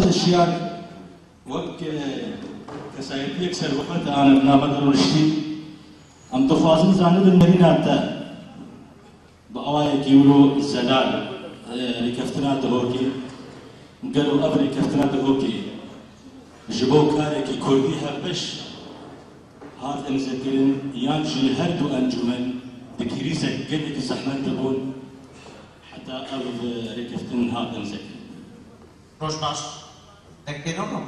اشياء وقت كسايتيك سرقت انا بنابدر ورشتي ام تفاصيل زاند المدينه تا بأوايا كيولو الزلال ركفتنا دهوكي قالوا أبري كفتنا دهوكي جبو كاركي كرديها بش هاد امزكرين يانجي هردو انجمن بكريسة قلت زحمن دبون حتى أرض ركفتن هاد امزكرين روش باش تكينوكم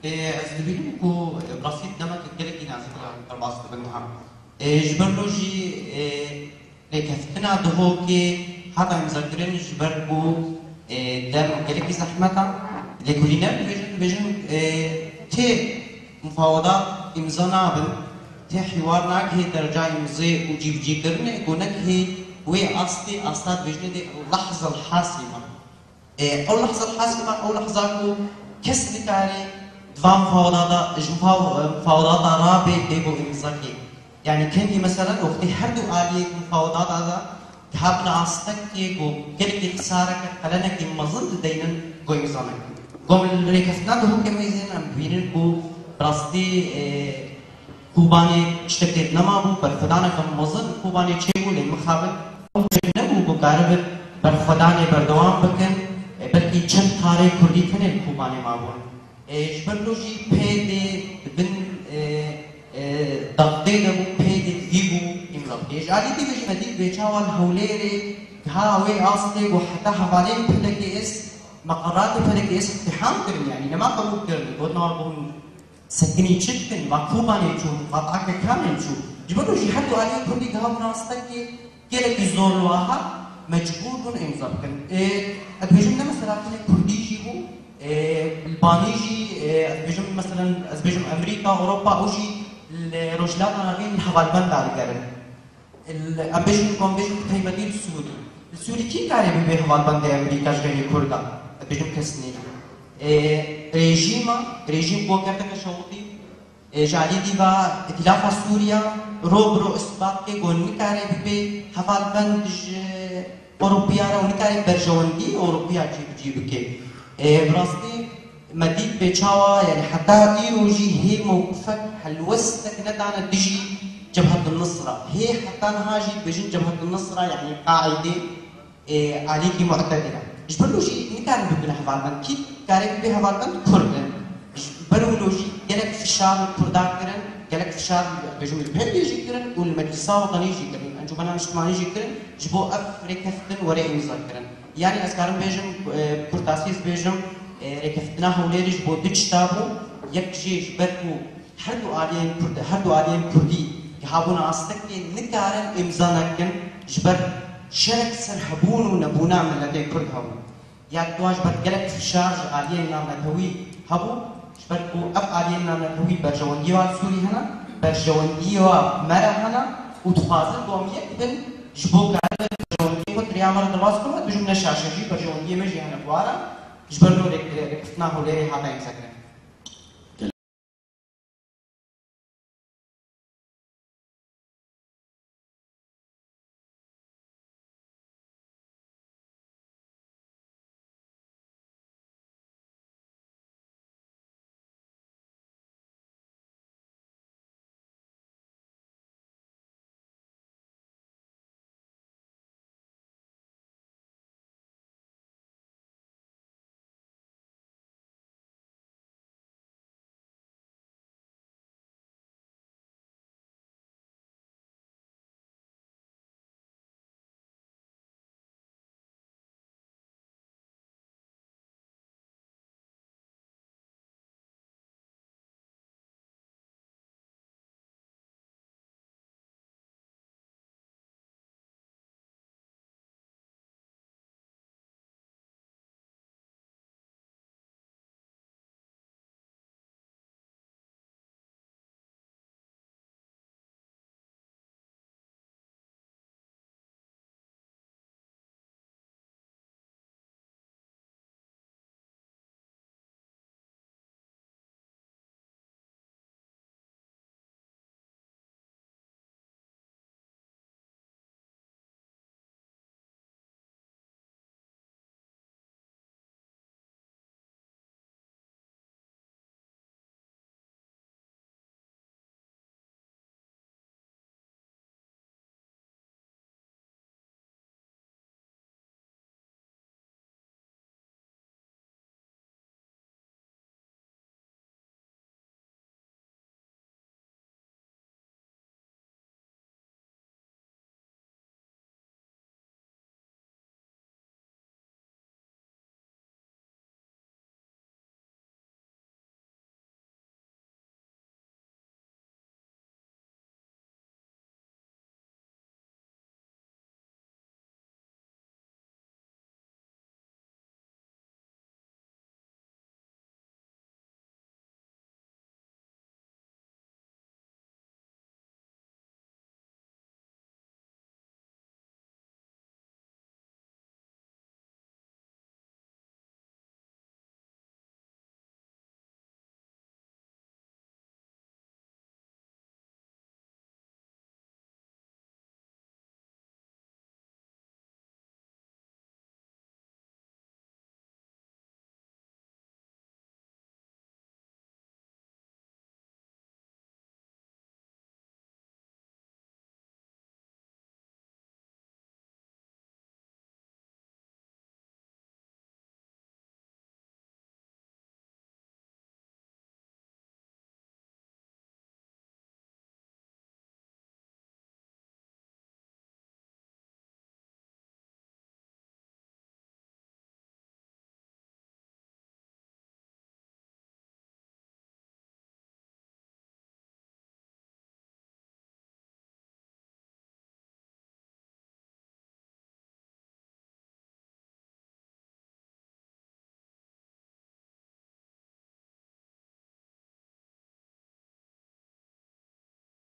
أزدبينوكو براسيت نمك قلتي نازل ترباس بنها جبرلوجي ركفتنا دهوكي هذا مذكرين جبربو دم قلتي زحمتا لكلنا بيجن تي مفاوضات امزانا بن تي حوارناك هي درجة امزي وجيب جيكرن يقولك هي وي اصلي اصلا بيجن دي اللحظة الحاسمة او اللحظة الحاسمة او لحظة كو كسب تاري دفع مفاوضات مفاوضات رابع بيبو امزاكي يعني كنتي مثلا وقتي هردو آلية مفاوضات هذا تحبنا أصدقائي كو كلك خسارة كلنا كي مظل دينا كو امزانك قوم الريكفتنا ده هم كمان زين عم بينن كو براستي كوباني اشتكيت نمابو برفدانا كم مظن كوباني تشيبو للمخابل نبو بكارب برفداني بردوام بكن بلكي چند خاري كردي كن الكوباني مابون جبرلوجي بيدي بن ضغطي دبو بيدي فيبو امرأة جالي دي بيش مدي بيشاوال هوليري كهاوي اصلي وحتى حوالين بلكي اس مقرات فرق اس اقتحام كرن يعني لما قبول كرن قلنا لهم سكني تشكن مكوباني شو قطعك كامل شو جبروا شي حدوا عليه كردي قهوة ناستك كيلك يزور واحد مجبور دون امزار كن اتبجم مثلا كردي جيبو البانيجي اتبجم مثلا اتبجم امريكا اوروبا او شي الرجلات انا غير الحوالبند على كرن اتبجم كومبيجم تيمدين السوري السوري كي كاري ببي حوالبند امريكا جغني كردا بيجم كسني ريجيم بوكرتك شوطي جالي ديبا ائتلاف سوريا روبرو اثبات كي قول نكاري ببي حفال بند اوروبيا را ونكاري برجواندي اوروبيا جيب كي براستي مديد بيتشاوا يعني حتى ديروجي هي موقفك حلوستك ندانا دجي جبهة النصرة هي حتى نهاجي بيجن جبهة النصرة يعني قاعدة عليكي معتدلة جبرلوجي نكار ببنا حفالبان كي كاري ببي حفالبان كردن جبرلوجي جلك فشار الكردان كرن جلك فشار بجم البهل يجي كرن والمجلسة وطني يجي كرن أنجمنا اجتماعي يجي كرن جبو ركفتن وري امزار كرن يعني أذكارن بيجم كرتاسيس بيجم ركفتنا هوليري جبو دجتابو يك جيش بركو هردو آلين كردي يحابونا أصدقائي نكارن امزانا كن جبر شرك سرحبون ونبونا من لدي كرد هبو ياك دواج بتقلك في شارج آليين نام نتوي هبو شبركو أب آليين نام نتوي برجوانديوا سوري هنا برجوانديوا مرة هنا وتخازن دومية بن جبو كارب برجوانديوا تريا مرة دواز كلها بجمنا شاشجي برجوانديوا مجي هنا بوارا جبرلو ركفتنا هوليري هذا يمسكنا